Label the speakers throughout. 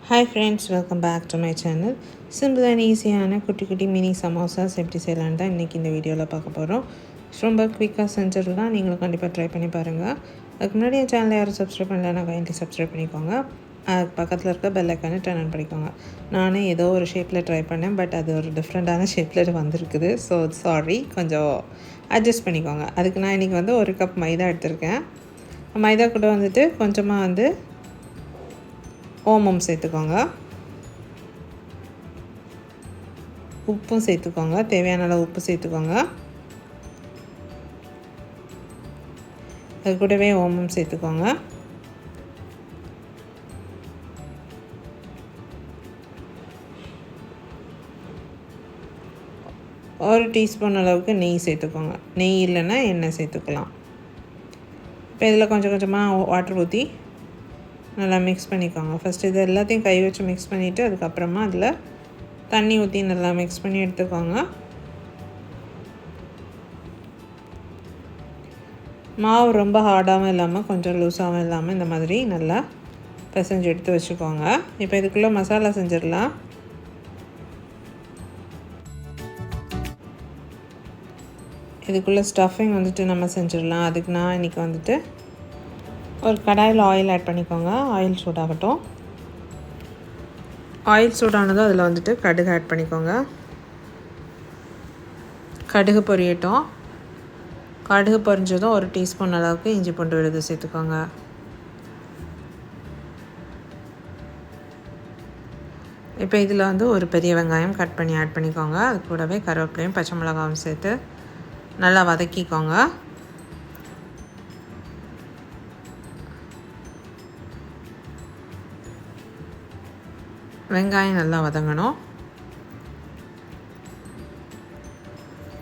Speaker 1: Hi friends, welcome back to my channel. Simple and ஈஸியான குட்டி குட்டி மினி சமோசாஸ் எப்படி செய்யலான்னு தான் இன்றைக்கி இந்த வீடியோவில் பார்க்க போகிறோம். ரொம்ப குயிக்காக செஞ்சிடலாம். நீங்களும் கண்டிப்பாக ட்ரை பண்ணி பாருங்கள். அதுக்கு முன்னாடி என் சேனலை யாரும் சப்ஸ்கிரைப் பண்ணலன்னா கைண்ட்லி சப்ஸ்கிரைப் பண்ணிக்கோங்க. அதுக்கு பக்கத்தில் இருக்க பெல் ஐக்கானை டர்ன் ஆன் பண்ணிக்கோங்க. நானே ஏதோ ஒரு ஷேப்பில் ட்ரை பண்ணேன், பட் அது ஒரு டிஃப்ரெண்ட்டான ஷேப்பில் வந்திருக்குது. ஸோ சாரி, கொஞ்சம் அட்ஜஸ்ட் பண்ணிக்கோங்க. அதுக்கு நான் இன்றைக்கி ஒரு கப் மைதா எடுத்திருக்கேன். மைதா கூட கொஞ்சமாக ஓமம் சேர்த்துக்கோங்க. உப்பும் சேர்த்துக்கோங்க. தேவையான அளவு உப்பு சேர்த்துக்கோங்க. அது கூடவே ஓமம் சேர்த்துக்கோங்க. ஒரு டீஸ்பூன் அளவுக்கு நெய் சேர்த்துக்கோங்க. நெய் இல்லைன்னா எண்ணெய் சேர்த்துக்கலாம். இப்போ இதில் கொஞ்சம் கொஞ்சமாக வாட்டர் ஊற்றி நல்லா மிக்ஸ் பண்ணிக்கோங்க. ஃபஸ்ட்டு இது எல்லாத்தையும் கை வச்சு மிக்ஸ் பண்ணிவிட்டு அதுக்கப்புறமா அதில் தண்ணி ஊற்றி நல்லா மிக்ஸ் பண்ணி எடுத்துக்கோங்க. மாவு ரொம்ப ஹார்டாகவும் இல்லாமல் கொஞ்சம் லூஸாகவும் இல்லாமல் இந்த மாதிரி நல்லா பிசைஞ்சு எடுத்து வச்சுக்கோங்க. இப்போ இதுக்குள்ளே மசாலா செஞ்சிடலாம். இதுக்குள்ளே ஸ்டஃபிங் நம்ம செஞ்சிடலாம். அதுக்கு நான் இன்றைக்கி ஒரு கடாயில் ஆயில் ஆட் பண்ணிக்கோங்க. ஆயில் சூடாகட்டும். ஆயில் சூடானதும் அதில் கடுகு ஆட் பண்ணிக்கோங்க. கடுகு பொரியட்டும். கடுகு பொரிஞ்சதும் ஒரு டீஸ்பூன் அளவுக்கு இஞ்சி பூண்டு விழுது சேர்த்துக்கோங்க. இப்போ இதில் ஒரு பெரிய வெங்காயம் கட் பண்ணி ஆட் பண்ணிக்கோங்க. அது கூடவே கருவேப்பிலையும் பச்சை மிளகாயும் சேர்த்து நல்லா வதக்கிக்கோங்க. வெங்காயம் நல்லா வதங்கணும்.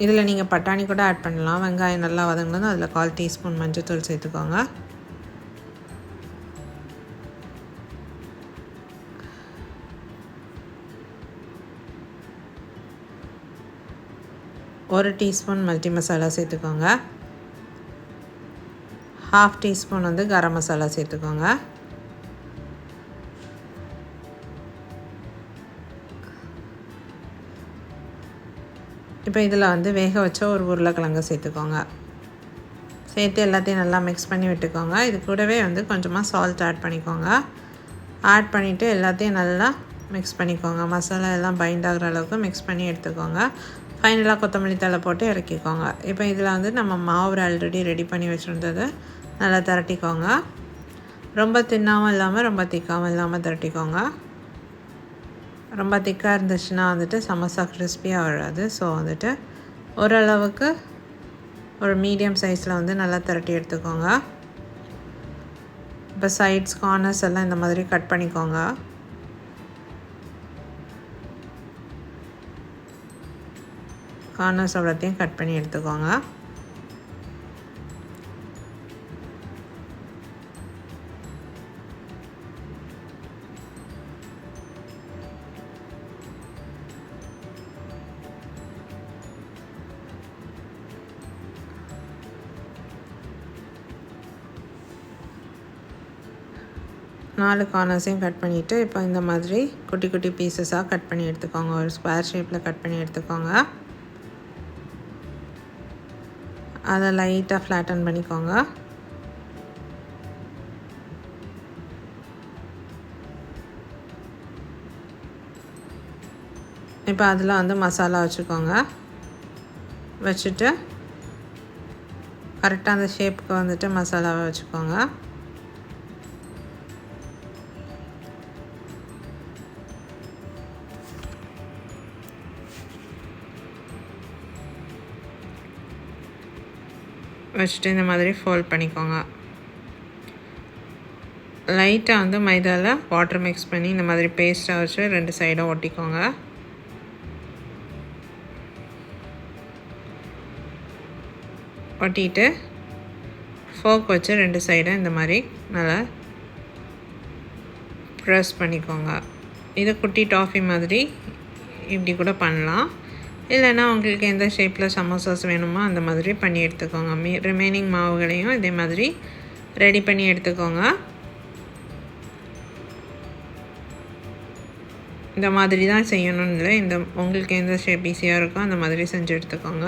Speaker 1: இதில் நீங்கள் பட்டாணி கூட ஆட் பண்ணலாம். வெங்காயம் நல்லா வதங்கினதும் அதில் 1/4 டீஸ்பூன் மஞ்சள்தூள் சேர்த்துக்கோங்க. ஒரு டீஸ்பூன் மல்டி மசாலா சேர்த்துக்கோங்க. 1/2 டீஸ்பூன் கரம் மசாலா சேர்த்துக்கோங்க. இப்போ இதில் வேக வச்ச ஒரு உருளைக்கிழங்கு சேர்த்துக்கோங்க. சேர்த்து எல்லாத்தையும் நல்லா மிக்ஸ் பண்ணி விட்டுக்கோங்க. இது கூடவே கொஞ்சமாக சால்ட் ஆட் பண்ணிக்கோங்க. ஆட் பண்ணிவிட்டு எல்லாத்தையும் நல்லா மிக்ஸ் பண்ணிக்கோங்க. மசாலா எல்லாம் பைண்ட் ஆகிற அளவுக்கு மிக்ஸ் பண்ணி எடுத்துக்கோங்க. ஃபைனலாக கொத்தமல்லி தழை போட்டு இறக்கிக்கோங்க. இப்போ இதில் நம்ம மாவு ஆல்ரெடி ரெடி பண்ணி வச்சுருந்தது நல்லா திரட்டிக்கோங்க. ரொம்ப தின்னாகவும் இல்லாமல் ரொம்ப திக்காகவும் இல்லாமல் திரட்டிக்கோங்க. ரொம்ப திக்காக இருந்துச்சுன்னா சமோசா கிறிஸ்பியாக வராது. ஸோ ஓரளவுக்கு ஒரு மீடியம் சைஸில் நல்லா திரட்டி எடுத்துக்கோங்க. இப்போ சைட்ஸ் கார்னர்ஸ் எல்லாம் இந்த மாதிரி கட் பண்ணிக்கோங்க. கார்னர்ஸ் அவ்வளோத்தையும் கட் பண்ணி எடுத்துக்கோங்க. நாலு கார்னர்ஸையும் கட் பண்ணிவிட்டு இப்போ இந்த மாதிரி குட்டி குட்டி பீசஸாக கட் பண்ணி எடுத்துக்கோங்க. ஒரு ஸ்கொயர் ஷேப்பில் கட் பண்ணி எடுத்துக்கோங்க. அதை லைட்டாக ஃப்ளாட்டன் பண்ணிக்கோங்க. இப்போ அதில் மசாலா வச்சுக்கோங்க. வச்சுட்டு கரெக்டாக அந்த ஷேப்புக்கு மசாலாவை வச்சுக்கோங்க. வச்சுட்டு இந்த மாதிரி ஃபோல்ட் பண்ணிக்கோங்க. லைட்டாக மைதாவில் வாட்டர் மிக்ஸ் பண்ணி இந்த மாதிரி பேஸ்ட்டாக வச்சு 2 சைடும் ஒட்டிக்கோங்க. ஒட்டிட்டு ஃபோக் வச்சு 2 சைடும் இந்த மாதிரி நல்லா ப்ரெஸ் பண்ணிக்கோங்க. இது குட்டி டாஃபி மாதிரி இப்படி கூட பண்ணலாம். இல்லைன்னா உங்களுக்கு எந்த ஷேப்பில் சமோசாஸ் வேணுமோ அந்த மாதிரி பண்ணி எடுத்துக்கோங்க. ரிமைனிங் மாவுகளையும் இதே மாதிரி ரெடி பண்ணி எடுத்துக்கோங்க. இந்த மாதிரி தான் செய்யணும்னு இல்லை, உங்களுக்கு எந்த ஷேப் ஈஸியாக இருக்கோ அந்த மாதிரி செஞ்சு எடுத்துக்கோங்க.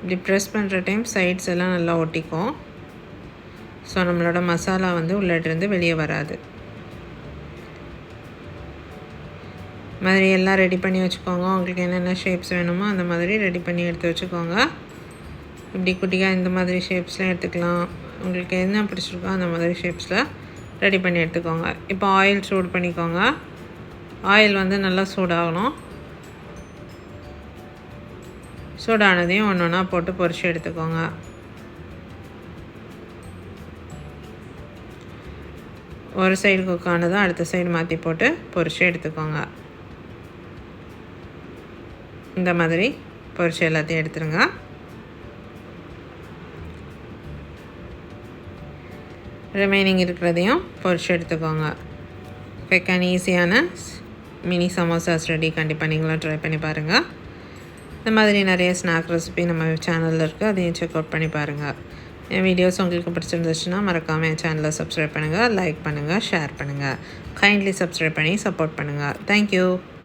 Speaker 1: இப்படி ப்ரெஸ் பண்ணுற டைம் சைட்ஸ் எல்லாம் நல்லா ஒட்டிக்கும். ஸோ நம்மளோட மசாலா உள்ளேருந்து வெளியே வராது. மாதிரி எல்லாம் ரெடி பண்ணி வச்சுக்கோங்க. உங்களுக்கு என்னென்ன ஷேப்ஸ் வேணுமோ அந்த மாதிரி ரெடி பண்ணி எடுத்து வச்சுக்கோங்க. இப்படி குட்டியாக இந்த மாதிரி ஷேப்ஸ்லாம் எடுத்துக்கலாம். உங்களுக்கு என்ன பிடிச்சிருக்கோ அந்த மாதிரி ஷேப்ஸில் ரெடி பண்ணி எடுத்துக்கோங்க. இப்போ ஆயில் சூடு பண்ணிக்கோங்க. ஆயில் நல்லா சூடாகணும். சூடானதையும் ஒன்று ஒன்றா போட்டு பொரிச்சு எடுத்துக்கோங்க. ஒரு சைடு குக் ஆனதும் அடுத்த சைடு மாற்றி போட்டு பொரிச்சு எடுத்துக்கோங்க. இந்த மாதிரி பொரிச்சு எல்லாத்தையும் எடுத்துருங்க. ரிமைனிங் இருக்கிறதையும் பொரிச்சு எடுத்துக்கோங்க. குயிக் அண்ட் ஈஸியான மினி சமோசாஸ் ரெடி. கண்டிப்பாக நீங்களும் ட்ரை பண்ணி பாருங்கள். இந்த மாதிரி நிறைய ஸ்நாக் ரெசிபி நம்ம சேனலில் இருக்குது, அதையும் செக் அவுட் பண்ணி பாருங்கள். என் வீடியோஸ் உங்களுக்கு பிடிச்சிருந்துச்சுன்னா மறக்காமல் என் சேனலை சப்ஸ்கிரைப் பண்ணுங்கள், லைக் பண்ணுங்கள், ஷேர் பண்ணுங்கள். கைண்ட்லி சப்ஸ்கிரைப் பண்ணி சப்போர்ட் பண்ணுங்கள். தேங்க்யூ.